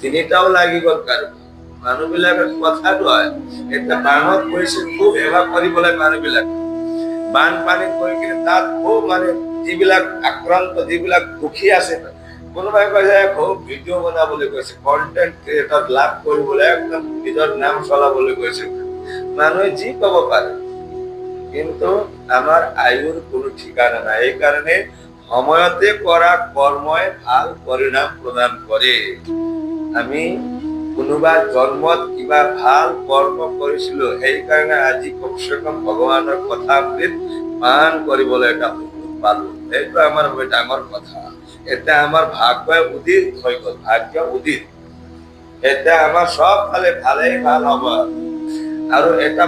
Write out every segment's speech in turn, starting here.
তিনিটাও লাগি গ'ল কাৰোবাৰ মানুহবিলাকৰ কথাটো হয় এতিয়া বানত গৈছে খুব সেৱা কৰিবলৈ মানুহবিলাক বানপানীত গৈ কিনে তাত খুব মানে যিবিলাক আক্ৰান্ত যিবিলাক দুখী আছে কোনোবাই কৈছে খুব ভিডিঅ' বনাবলৈ কৈছে কণ্টেণ্ট ক্ৰিয়েটৰ লাভ কৰিবলৈ একদম নিজৰ নাম চলাবলৈ কৈছে মানুহে যি ক'ব পাৰে কিন্তু আমাৰ আয়ুৰ কোনো ঠিকানা নাই এইকাৰণে সময়তে কৰা কৰ্মই ভাল পৰিণাম প্ৰদান কৰে আমি কোনোবা জন্মত কিবা ভাল কৰ্ম কৰিছিলো সেইকাৰণে আজি কমচে কম ভগৱানৰ কথামৃত পান কৰিবলৈ এটা সুযোগ পালো এইটো আমাৰ বাবে ডাঙৰ কথা এটা আমাৰ ভাগ্য উদিত হৈ গ'ল ভাগ্য উদিত এটা আমাৰ সব ফালে ভালেই ভাল হ'ব আৰু এটা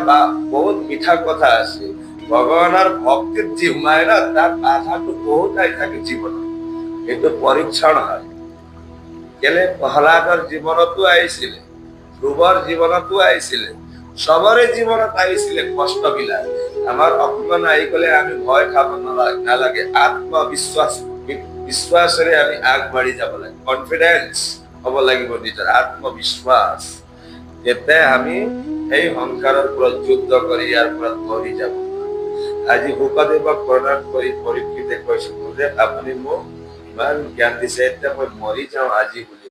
বহুত মিঠা কথা আছে ভগৱানৰ ভক্তিত যি সোমায় না তাৰ বাধাটো বহুত আহি থাকে জীৱনত কিন্তু পৰীক্ষণ হয় কেলে প্ৰহ্লাদৰ জীৱনতো আহিছিলে ধ্ৰুৱৰ জীৱনতো আহিছিলে সবৰে জীৱনত আহিছিলে কষ্টবিলাক আমাৰ অকমান আহি গ'লে আমি ভয় খাব নালাগে বিশ্বাসেৰে আমি আগবাঢ়ি যাব লাগে কনফিডেন্স হ'ব লাগিব নিজৰ আত্মবিশ্বাস তেতিয়া আমি এই সংসাৰৰ পৰা যুদ্ধ কৰি ইয়াৰ পৰা ধৰি যাব আজি শুকদেৱক প্ৰণাম কৰি পৰীক্ষিতে কৈছো যে আপুনি মোক ইমান জ্ঞান দিছে এতিয়া মই মৰি যাওঁ আজি বুলি